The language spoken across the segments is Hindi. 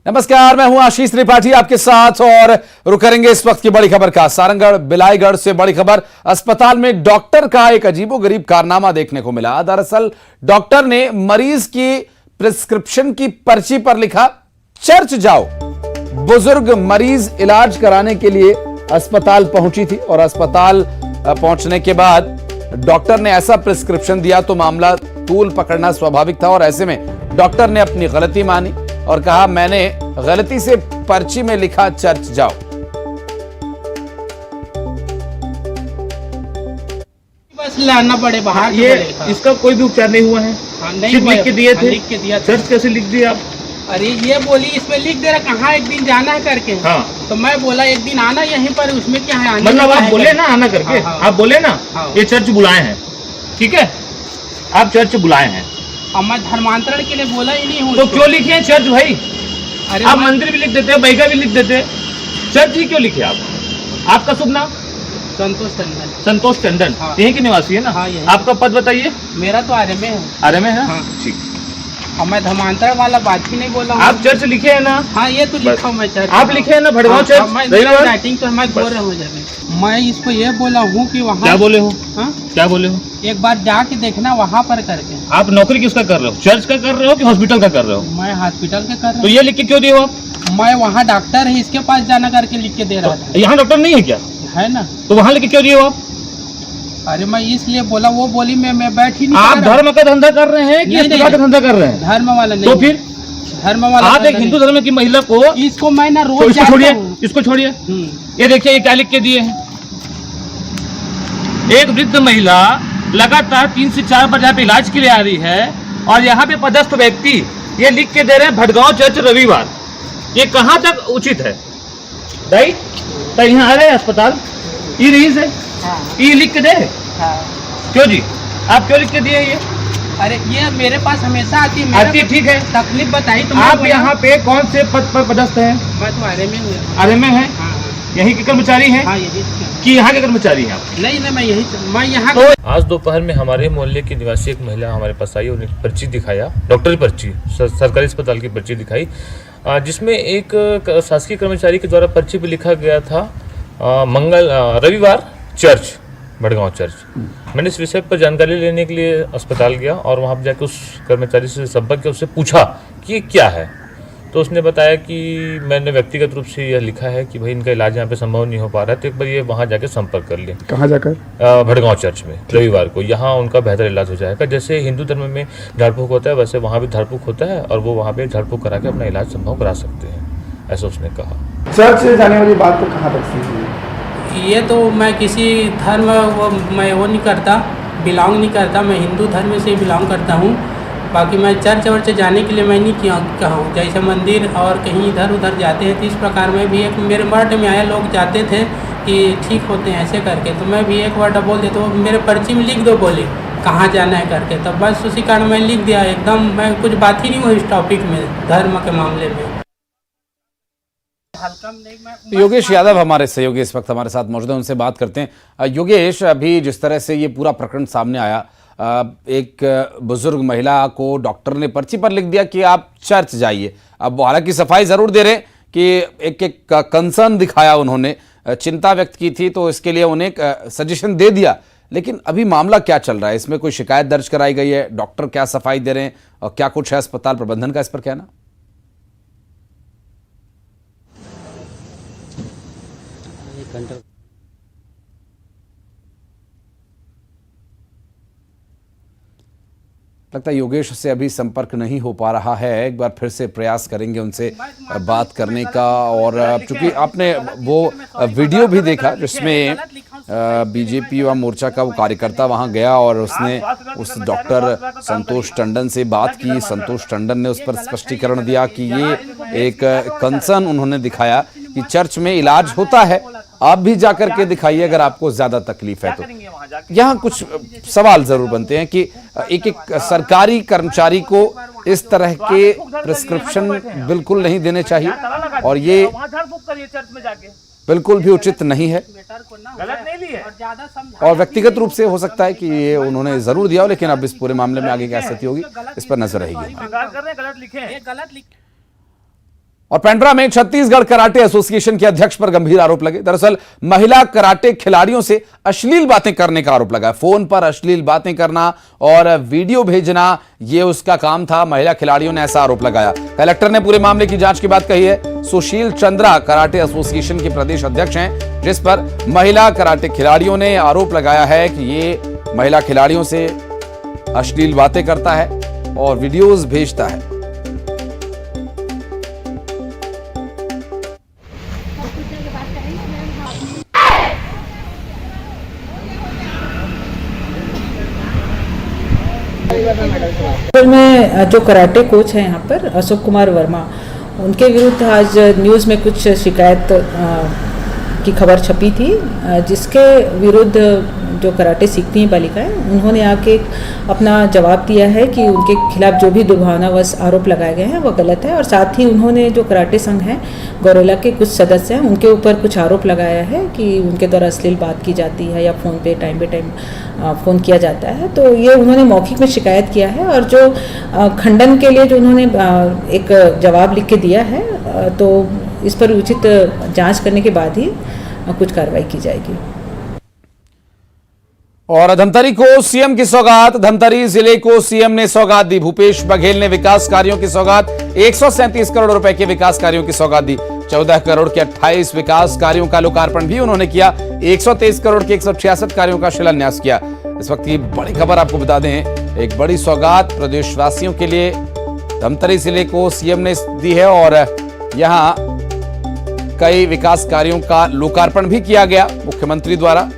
नमस्कार, मैं हूं आशीष त्रिपाठी आपके साथ और रुक करेंगे इस वक्त की बड़ी खबर का। सारंगढ़ बिलाईगढ़ से बड़ी खबर। अस्पताल में डॉक्टर का एक अजीबोगरीब कारनामा देखने को मिला। दरअसल डॉक्टर ने मरीज की प्रिस्क्रिप्शन की पर्ची पर लिखा चर्च जाओ। बुजुर्ग मरीज इलाज कराने के लिए अस्पताल पहुंची थी और अस्पताल पहुंचने के बाद डॉक्टर ने ऐसा प्रिस्क्रिप्शन दिया तो मामला तूल पकड़ना स्वाभाविक था और ऐसे में डॉक्टर ने अपनी गलती मानी और कहा मैंने गलती से पर्ची में लिखा चर्च जाओ। बस लाना पड़े बाहर। ये इसका कोई भी उपचार नहीं हुआ है। नहीं लिख के दिए थे। लिख के दिया। चर्च कैसे लिख दिया आप? अरे ये बोली इसमें लिख दे रहा कहाँ एक दिन जाना है करके। हाँ। तो मैं बोला एक दिन आना यहीं पर, उसमें क्या है? मतलब आप बोले ना आना करके। हाँ। आप बोले ना ये चर्च बुलाए हैं, ठीक है, आप चर्च बुलाए हैं। अब मैं धर्मांतरण के लिए बोला ही नहीं हूँ। तो क्यों लिखे हैं चर्च भाई? अरे आप मंदिर भी लिख देते, बैगा भी लिख देते, चर्च ही क्यों लिखे आप? आपका शुभ नाम? संतोष टंडन। संतोष टंडन। हाँ। यहीं के निवासी है ना? हाँ, यहीं। आपका पद बताइए। मेरा तो आर्य में है। आर्य में है? हाँ। ठीक। अब मैं धर्मांतरण वाला बात ही नहीं बोला हूँ। आप चर्च लिखे हैं ना? हाँ ये तो लिखा हूँ मैं चर्च। आप लिखे हैं ना भड़गांव चर्च? राइटिंग तो मैं बोल रहा हूँ जब मैं इसको ये बोला हूँ कि वहाँ क्या बोले हो? हाँ? क्या बोले हो? एक बार जाके देखना वहाँ पर करके। आप नौकरी किसका कर रहे हो? चर्च का कर रहे हो कि हॉस्पिटल का कर रहे हो? मैं हॉस्पिटल के कर रहा तो ये लिख के क्यों दिए हो आप? हूँ। मैं वहाँ डॉक्टर है, इसके पास जाना करके लिख के दे रहा था। यहाँ डॉक्टर नहीं है क्या? है ना? तो वहाँ लिख के क्यों दिए हो आप? अरे मैं इसलिए बोला, वो बोली मैं बैठ ही नहीं। आप धर्म का धंधा कर रहे हैं कि अस्पताल का धंधा कर रहे हैं? धर्म वाला नहीं। तो फिर धर्म वाला आप एक हिंदू धर्म की महिला को, इसको मैं ना रोज इसको छोड़िए, इसको छोड़िए। ये देखिए ये क्या लिख के दिए हैं। एक वृद्ध महिला लगातार 3 से 4 बार यहाँ पे इलाज के लिए आ रही है और यहाँ पे पदस्थ व्यक्ति ये लिख के दे रहे हैं भड़गांव चर्च रविवार। ये कहाँ तक उचित है? राइट? तो यहाँ आ रहे हैं अस्पताल, ये रही से ये लिख के दे। क्यों जी? आप क्यों लिख के दिए ये? अरे ये मेरे पास हमेशा आती है। आती है, ठीक है। तकलीफ बताई तो आप यहाँ पे कौन से पद पर पदस्थ हैं? मैं तो आर्य में हूँ। आर्य में है? यहीं के कर्मचारी हैं? हाँ यही कि यहाँ के कर्मचारी हैं आप? नहीं मैं यहाँ तो आज दोपहर में हमारे मोहल्ले की निवासी एक महिला हमारे पास आई, उन्हें पर्ची दिखाया, डॉक्टरी पर्ची, सरकारी अस्पताल की पर्ची दिखाई, जिसमें एक शासकीय कर्मचारी के द्वारा पर्ची पे लिखा गया था रविवार चर्च, भड़गांव चर्च। मैंने इस विषय पर जानकारी लेने के लिए अस्पताल गया और वहाँ पर जाकर उस कर्मचारी से संपर्क किया, उससे पूछा कि ये क्या है। तो उसने बताया कि मैंने व्यक्तिगत रूप से यह लिखा है कि भाई इनका इलाज यहाँ पे संभव नहीं हो पा रहा है, तो एक बार ये वहाँ जाके संपर्क कर ले। कहाँ जाकर? भड़गांव चर्च में रविवार को, यहाँ उनका बेहतर इलाज हो जाएगा। जैसे हिंदू धर्म में झाड़ फूक होता है वैसे वहाँ भी झाड़ फूक होता है और वो वहाँ पे झाड़ फूक करा के अपना इलाज संभव करा सकते हैं, ऐसा उसने कहा। चर्च से जाने वाली बात को कहाँ तक सही है? ये तो मैं किसी धर्म मैं वो नहीं करता, बिलोंग नहीं करता। मैं हिंदू धर्म से बिलोंग करता हूँ। बाकी मैं चर्च वर्च जाने के लिए मैं नहीं कहा हूँ। जैसे मंदिर और कहीं इधर उधर जाते हैं तो इस प्रकार मैं भी एक मेरे वर्ड में आया, लोग जाते थे कि ठीक होते हैं ऐसे करके, तो मैं भी एक वर्ड बोल देता हूँ, मेरे पर्ची में लिख दो, बोले कहाँ जाना है करके। तब बस उसी कारण मैं लिख दिया एकदम। मैं कुछ बात ही नहीं हुई इस टॉपिक में, धर्म के मामले में। योगेश यादव हमारे सहयोगी इस वक्त हमारे साथ मौजूद हैं, उनसे बात करते हैं। योगेश, अभी जिस तरह से ये पूरा प्रकरण सामने आया, एक बुजुर्ग महिला को डॉक्टर ने पर्ची पर लिख दिया कि आप चर्च जाइए। अब वो हालांकि सफाई जरूर दे रहे कि एक कंसर्न दिखाया, उन्होंने चिंता व्यक्त की थी तो इसके लिए उन्हें सजेशन दे दिया, लेकिन अभी मामला क्या चल रहा है? इसमें कोई शिकायत दर्ज कराई गई है? डॉक्टर क्या सफाई दे रहे हैं और क्या कुछ है अस्पताल प्रबंधन का इस पर कहना? लगता है योगेश से अभी संपर्क नहीं हो पा रहा है। एक बार फिर से प्रयास करेंगे उनसे बात करने का। और चूंकि आपने वो वीडियो भी देखा जिसमें बीजेपी व मोर्चा का वो कार्यकर्ता वहां गया और उसने उस डॉक्टर संतोष टंडन से बात की। संतोष टंडन ने उस पर स्पष्टीकरण दिया कि ये एक कंसर्न उन्होंने दिखाया कि चर्च में इलाज होता है, आप भी जाकर के दिखाइए अगर आपको ज्यादा तकलीफ है तो। यहाँ कुछ सवाल जरूर बनते हैं कि एक सरकारी कर्मचारी को इस तरह के प्रिस्क्रिप्शन बिल्कुल नहीं देने चाहिए और ये बिल्कुल भी उचित नहीं है। और व्यक्तिगत रूप से हो सकता है कि ये उन्होंने जरूर दिया हो, लेकिन अब इस पूरे मामले में आगे क्या स्थिति होगी इस पर नजर रहेगी। और पेंड्रा में छत्तीसगढ़ कराटे एसोसिएशन के अध्यक्ष पर गंभीर आरोप लगे। दरअसल महिला कराटे खिलाड़ियों से अश्लील बातें करने का आरोप लगा। फोन पर अश्लील बातें करना और वीडियो भेजना यह उसका काम था। महिला खिलाड़ियों ने ऐसा आरोप लगाया। कलेक्टर ने पूरे मामले की जांच की बात कही है। सुशील चंद्रा कराटे एसोसिएशन के प्रदेश अध्यक्ष हैं, जिस पर महिला कराटे खिलाड़ियों ने आरोप लगाया है कि ये महिला खिलाड़ियों से अश्लील बातें करता है और वीडियोज भेजता है। में जो कराटे कोच है यहाँ पर अशोक कुमार वर्मा, उनके विरुद्ध आज न्यूज़ में कुछ शिकायत की खबर छपी थी, जिसके विरुद्ध जो कराटे सीखती हैं बालिकाएं, उन्होंने आके अपना जवाब दिया है कि उनके खिलाफ जो भी दुर्भावनावश आरोप लगाए गए हैं वो गलत है। और साथ ही उन्होंने जो कराटे संघ है गौरेला के कुछ सदस्य हैं, उनके ऊपर कुछ आरोप लगाया है कि उनके द्वारा अश्लील बात की जाती है या फ़ोन पे टाइम फ़ोन किया जाता है। तो ये उन्होंने मौखिक में शिकायत किया है और जो खंडन के लिए जो उन्होंने एक जवाब लिख के दिया है, तो इस पर उचित जांच करने के बाद ही कुछ कार्रवाई की जाएगी। और धमतरी को सीएम की सौगात। धमतरी जिले को सीएम ने सौगात दी। भूपेश बघेल ने विकास कार्यों की सौगात, 137 करोड़ रुपए के विकास कार्यों की सौगात दी। 14 करोड़ के 28 विकास कार्यों का लोकार्पण भी उन्होंने किया। 123 करोड़ के 166 कार्यों का शिलान्यास किया। इस वक्त की बड़ी खबर आपको बता दें, एक बड़ी सौगात प्रदेशवासियों के लिए धमतरी जिले को सीएम ने दी है और यहां कई विकास कार्यों का लोकार्पण भी किया गया मुख्यमंत्री द्वारा,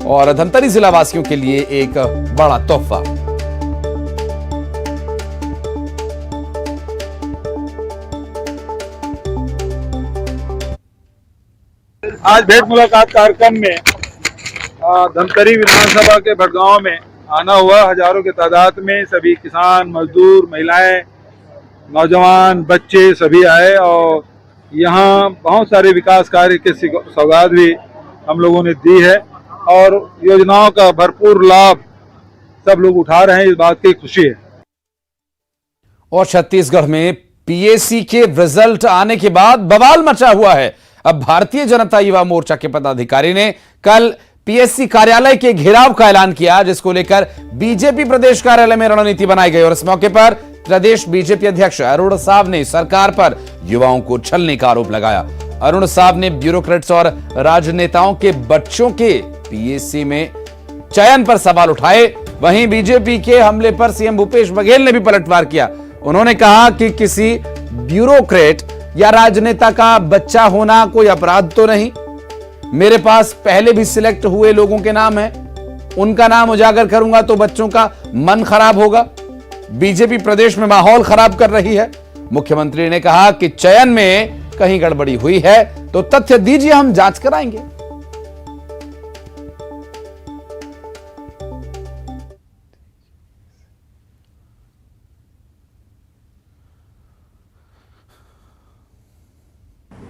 और धमतरी जिला वासियों के लिए एक बड़ा तोहफा। आज भेंट मुलाकात कार्यक्रम में धमतरी विधानसभा के भटगांव में आना हुआ। हजारों के तादाद में सभी किसान, मजदूर, महिलाएं, नौजवान, बच्चे सभी आए और यहाँ बहुत सारे विकास कार्य के सौगात भी हम लोगों ने दी है और योजनाओं का भरपूर लाभ सब लोग उठा रहे हैं, इस बात की खुशी है। और छत्तीसगढ़ में पीएससी के रिजल्ट आने के बाद बवाल मचा हुआ है। अब भारतीय जनता युवा मोर्चा के पदाधिकारी ने कल पीएससी कार्यालय के घेराव का ऐलान किया, जिसको लेकर बीजेपी प्रदेश कार्यालय में रणनीति बनाई गई। और इस मौके पर प्रदेश बीजेपी अध्यक्ष अरुण साव ने सरकार पर युवाओं को छलने का आरोप लगाया। अरुण साव ने ब्यूरोक्रेट्स और राजनेताओं के बच्चों के पीएससी में चयन पर सवाल उठाए। वहीं बीजेपी के हमले पर सीएम भूपेश बघेल ने भी पलटवार किया। उन्होंने कहा कि किसी ब्यूरोक्रेट या राजनेता का बच्चा होना कोई अपराध तो नहीं। मेरे पास पहले भी सिलेक्ट हुए लोगों के नाम हैं, उनका नाम उजागर करूंगा तो बच्चों का मन खराब होगा। बीजेपी प्रदेश में माहौल खराब कर रही है। मुख्यमंत्री ने कहा कि चयन में कहीं गड़बड़ी हुई है तो तथ्य दीजिए, हम जांच कराएंगे।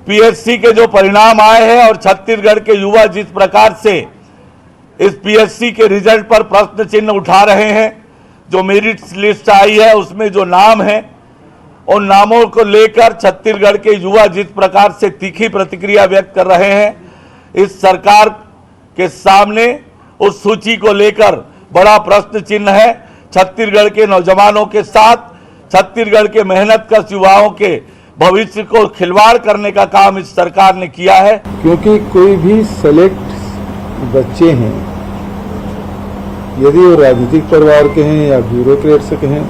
पीएससी के जो परिणाम आए हैं और छत्तीसगढ़ के युवा जिस प्रकार से इस पीएससी के रिजल्ट पर प्रश्न चिन्ह उठा रहे हैं, जो मेरिट लिस्ट आई है उसमें जो नाम है, उन नामों को लेकर छत्तीसगढ़ के युवा जिस प्रकार से तीखी प्रतिक्रिया व्यक्त कर रहे हैं, इस सरकार के सामने उस सूची को लेकर बड़ा प्रश्न चिन्ह है। छत्तीसगढ़ के नौजवानों के साथ छत्तीसगढ़ के मेहनतकश युवाओं के भविष्य को खिलवाड़ करने का काम इस सरकार ने किया है। क्योंकि कोई भी सेलेक्ट बच्चे हैं, यदि वो राजनीतिक परिवार के हैं या ब्यूरोक्रेट से कहें,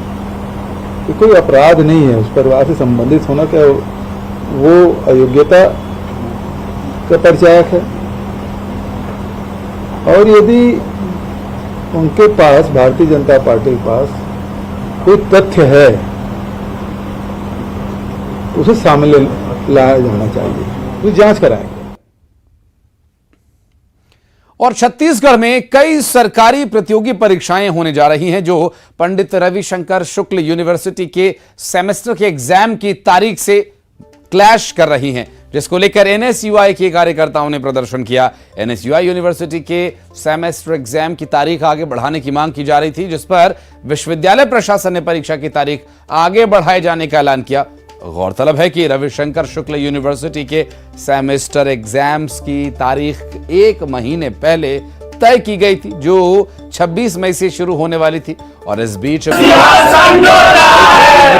तो कोई अपराध नहीं है। उस परिवार से संबंधित होना क्या वो अयोग्यता का परिचायक है। और यदि उनके पास, भारतीय जनता पार्टी के पास कोई तथ्य है, उसे सामने लाया जाना चाहिए, तो जांच कराएंगे। और छत्तीसगढ़ में कई सरकारी प्रतियोगी परीक्षाएं होने जा रही हैं, जो पंडित रविशंकर शुक्ल यूनिवर्सिटी के सेमेस्टर के एग्जाम की तारीख से क्लैश कर रही हैं, जिसको लेकर एनएसयूआई के कार्यकर्ताओं ने प्रदर्शन किया। एनएसयूआई यूनिवर्सिटी के सेमेस्टर एग्जाम की तारीख आगे बढ़ाने की मांग की जा रही थी, जिस पर विश्वविद्यालय प्रशासन ने परीक्षा की तारीख आगे बढ़ाए जाने का ऐलान किया। गौरतलब है कि रविशंकर शुक्ल यूनिवर्सिटी के सेमेस्टर एग्जाम्स की तारीख 1 महीने पहले तय की गई थी, जो 26 मई से शुरू होने वाली थी, और इस बीच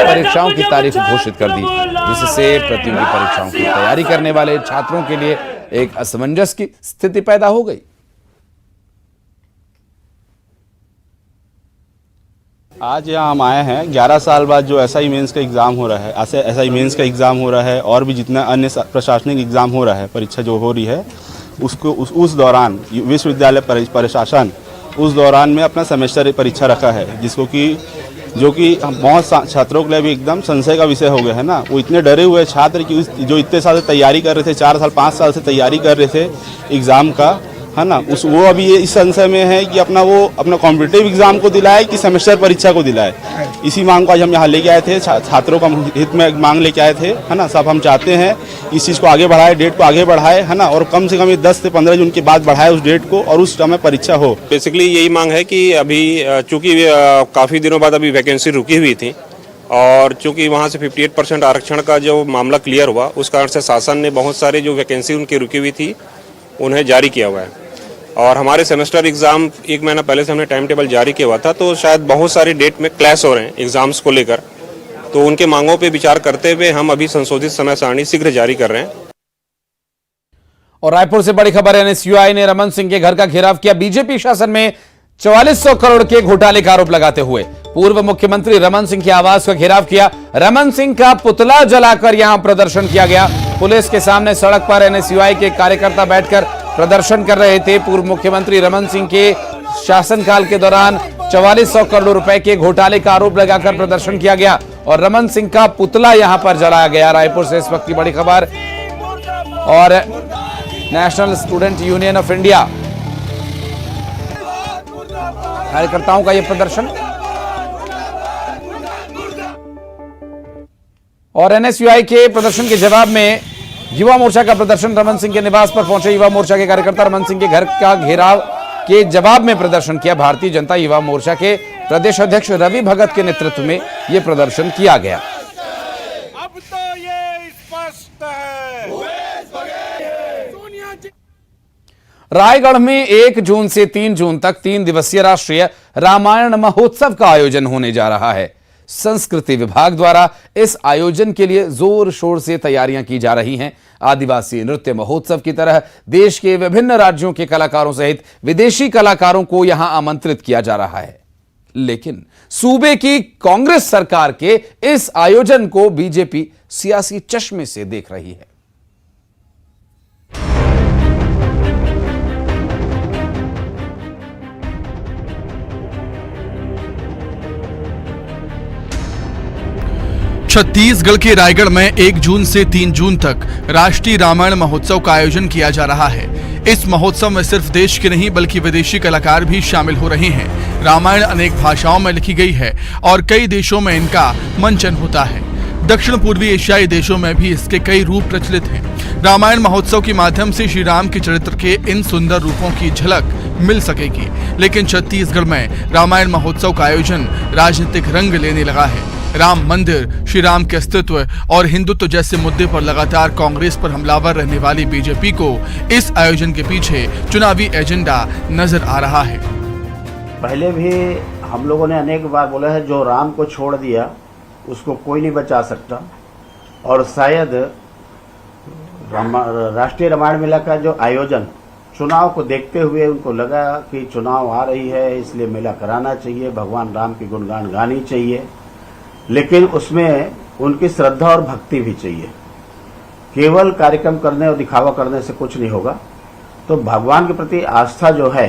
परीक्षाओं की तारीख घोषित कर दी, जिससे प्रतियोगी परीक्षाओं की तैयारी करने वाले छात्रों के लिए एक असमंजस की स्थिति पैदा हो गई। आज यहाँ हम आए हैं 11 साल बाद जो एसआई मेंस का एग्ज़ाम हो रहा है, एसआई मेंस का एग्ज़ाम हो रहा है और भी जितना अन्य प्रशासनिक एग्ज़ाम हो रहा है, परीक्षा जो हो रही है, उसको उस दौरान विश्वविद्यालय प्रशासन उस दौरान में अपना सेमेस्टर परीक्षा रखा है, जिसको कि जो कि बहुत छात्रों के लिए भी एकदम संशय का विषय हो गया है ना। वो इतने डरे हुए छात्र कि जो इतने साल से तैयारी कर रहे थे, 4 साल 5 साल से तैयारी कर रहे थे एग्ज़ाम का, है ना, वो अभी ये इस संशय में है कि अपना कॉम्पिटिटिव एग्ज़ाम को दिलाए कि सेमेस्टर परीक्षा को दिलाए। इसी मांग को आज हम यहाँ लेके आए थे, छात्रों का हित में मांग लेके आए थे, है ना। सब हम चाहते हैं इस चीज़ को आगे बढ़ाए, डेट को आगे बढ़ाए, है ना, और कम से कम 10 से 15 जून के बाद बढ़ाए उस डेट को, और उस समय परीक्षा हो। बेसिकली यही मांग है कि अभी चूँकि काफ़ी दिनों बाद अभी वैकेंसी रुकी हुई थी, और चूँकि वहाँ से 58% आरक्षण का जो मामला क्लियर हुआ, उस कारण से शासन ने बहुत सारे जो वैकेंसी उनकी रुकी हुई थी उन्हें जारी किया हुआ है। और हमारे सेमेस्टर एग्ज़ाम 1 महीना पहले से हमने टाइम टेबल जारी किया हुआ था, तो शायद बहुत सारी डेट में क्लैश हो रहे हैं एग्ज़ाम्स को लेकर, तो उनके मांगों पे विचार करते हुए हम अभी संशोधित समय सारणी शीघ्र जारी कर रहे हैं। और रायपुर से बड़ी खबर है, एनएसयूआई ने रमन सिंह के घर का घेराव किया, बीजेपी शासन में 4400 करोड़ के घोटाले का आरोप लगाते हुए पूर्व मुख्यमंत्री रमन सिंह के आवास का घेराव किया। रमन सिंह का पुतला जलाकर यहां प्रदर्शन किया गया। पुलिस के सामने सड़क पर एनएसयूआई के कार्यकर्ता बैठकर प्रदर्शन कर रहे थे। पूर्व मुख्यमंत्री रमन सिंह के शासनकाल के दौरान 4400 करोड़ रुपए के घोटाले का आरोप लगाकर प्रदर्शन किया गया और रमन सिंह का पुतला यहां पर जलाया गया। रायपुर से इस वक्त की बड़ी खबर। और national student union of India कार्यकर्ताओं का यह प्रदर्शन, और एनएसयूआई के प्रदर्शन के जवाब में युवा मोर्चा का प्रदर्शन। रमन सिंह के निवास पर पहुंचे युवा मोर्चा के कार्यकर्ता रमन सिंह के घर का घेराव के जवाब में प्रदर्शन किया। भारतीय जनता युवा मोर्चा के प्रदेश अध्यक्ष रवि भगत के नेतृत्व में यह प्रदर्शन किया गया। अब तो ये स्पष्ट है। रायगढ़ में 1 जून से 3 जून तक 3 दिवसीय राष्ट्रीय रामायण महोत्सव का आयोजन होने जा रहा है। संस्कृति विभाग द्वारा इस आयोजन के लिए जोर शोर से तैयारियां की जा रही हैं। आदिवासी नृत्य महोत्सव की तरह देश के विभिन्न राज्यों के कलाकारों सहित विदेशी कलाकारों को यहां आमंत्रित किया जा रहा है। लेकिन सूबे की कांग्रेस सरकार के इस आयोजन को बीजेपी सियासी चश्मे से देख रही है। छत्तीसगढ़ के रायगढ़ में 1 जून से 3 जून तक राष्ट्रीय रामायण महोत्सव का आयोजन किया जा रहा है। इस महोत्सव में सिर्फ देश के नहीं बल्कि विदेशी कलाकार भी शामिल हो रहे हैं। रामायण अनेक भाषाओं में लिखी गई है और कई देशों में इनका मंचन होता है। दक्षिण पूर्वी एशियाई देशों में भी इसके कई रूप प्रचलित हैं। रामायण महोत्सव के माध्यम से श्री राम के चरित्र के इन सुंदर रूपों की झलक मिल सकेगी। लेकिन छत्तीसगढ़ में रामायण महोत्सव का आयोजन राजनीतिक रंग लेने लगा है। राम मंदिर, श्री राम के अस्तित्व और हिंदुत्व जैसे मुद्दे पर लगातार कांग्रेस पर हमलावर रहने वाली बीजेपी को इस आयोजन के पीछे चुनावी एजेंडा नजर आ रहा है। पहले भी हम लोगों ने अनेक बार बोला है, जो राम को छोड़ दिया उसको कोई नहीं बचा सकता। और शायद राष्ट्रीय रामायण मेला का जो आयोजन चुनाव को देखते हुए उनको लगा कि चुनाव आ रही है, इसलिए मेला कराना चाहिए, भगवान राम की गुणगान गानी चाहिए, लेकिन उसमें उनकी श्रद्धा और भक्ति भी चाहिए। केवल कार्यक्रम करने और दिखावा करने से कुछ नहीं होगा। तो भगवान के प्रति आस्था जो है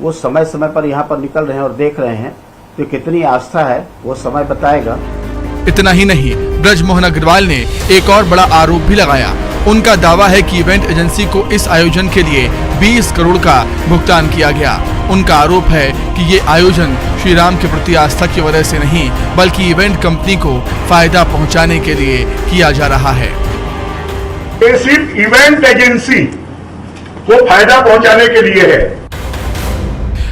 वो समय समय पर यहाँ पर निकल रहे हैं और देख रहे हैं, तो कितनी आस्था है वो समय बताएगा। इतना ही नहीं, ब्रजमोहन अग्रवाल ने एक और बड़ा आरोप भी लगाया। उनका दावा है कि इवेंट एजेंसी को इस आयोजन के लिए 20 करोड़ का भुगतान किया गया। उनका आरोप है कि ये आयोजन श्री राम के प्रति आस्था की वजह से नहीं बल्कि इवेंट कंपनी को फायदा पहुंचाने के लिए किया जा रहा है। ये सिर्फ इवेंट एजेंसी को फायदा पहुंचाने के लिए है।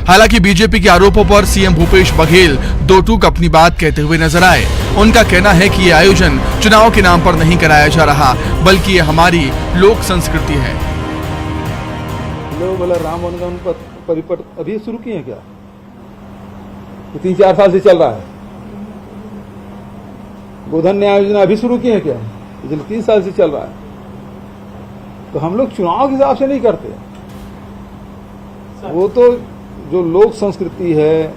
हालांकि बीजेपी के आरोपों पर सीएम भूपेश बघेल दो टूक अपनी बात कहते हुए नजर आए। उनका कहना है कि ये आयोजन चुनाव के नाम पर नहीं कराया जा रहा, बल्कि ये हमारी लोक संस्कृति है। लोग बोला राम वनगमन परिपथ अभी शुरू किए हैं क्या? 3-4 साल से चल रहा है। गोधन न्याय योजना अभी शुरू किए हैं क्या? 3 साल से चल रहा है। तो हम लोग चुनाव के हिसाब से नहीं करते, वो तो जो लोक संस्कृति है,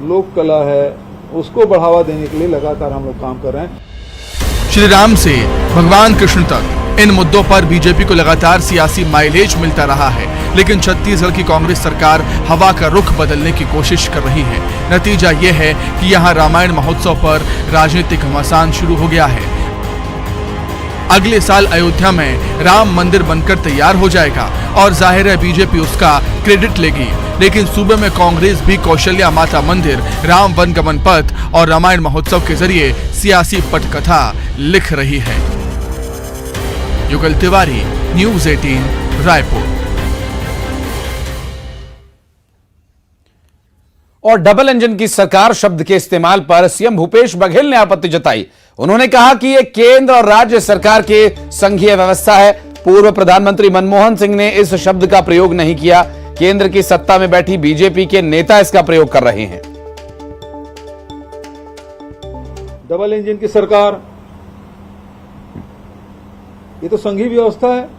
लोक कला है, उसको बढ़ावा देने के लिए लगातार हम लोग काम कर रहे हैं। श्री राम से भगवान कृष्ण तक इन मुद्दों पर बीजेपी को लगातार सियासी माइलेज मिलता रहा है, लेकिन छत्तीसगढ़ की कांग्रेस सरकार हवा का रुख बदलने की कोशिश कर रही है। नतीजा यह है कि यहां रामायण महोत्सव पर राजनीतिक घमासान शुरू हो गया है। अगले साल अयोध्या में राम मंदिर बनकर तैयार हो जाएगा और जाहिर है बीजेपी उसका क्रेडिट लेगी, लेकिन सूबे में कांग्रेस भी कौशल्या माता मंदिर, राम वनगमन पथ और रामायण महोत्सव के जरिए सियासी पटकथा लिख रही है। युगल तिवारी, न्यूज़ 18, रायपुर। और डबल इंजन की सरकार शब्द के इस्तेमाल पर सीएम भूपेश बघेल ने आपत्ति जताई। उन्होंने कहा कि यह केंद्र और राज्य सरकार के संघीय व्यवस्था है। पूर्व प्रधानमंत्री मनमोहन सिंह ने इस शब्द का प्रयोग नहीं किया। केंद्र की सत्ता में बैठी बीजेपी के नेता इसका प्रयोग कर रहे हैं। डबल इंजन की सरकार, ये तो संघीय व्यवस्था है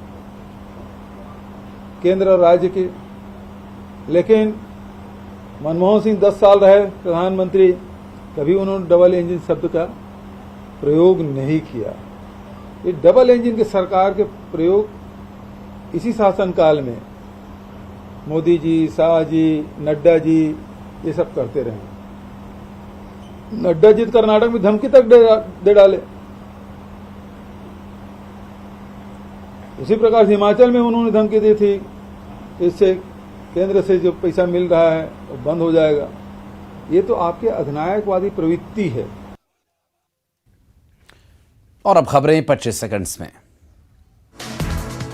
केंद्र और राज्य की, लेकिन मनमोहन सिंह 10 साल रहे प्रधानमंत्री, कभी उन्होंने डबल इंजन शब्द का प्रयोग नहीं किया। ये डबल इंजन की सरकार के प्रयोग इसी शासनकाल में मोदी जी, शाह जी, नड्डा जी ये सब करते रहे। नड्डा जी कर्नाटक में धमकी तक दे डाले। उसी प्रकार से हिमाचल में उन्होंने धमकी दी थी, इससे केंद्र से जो पैसा मिल रहा है वो बंद हो जाएगा। ये तो आपके अधिनायकवादी प्रवृत्ति है। और अब खबरें 25 सेकंड्स में।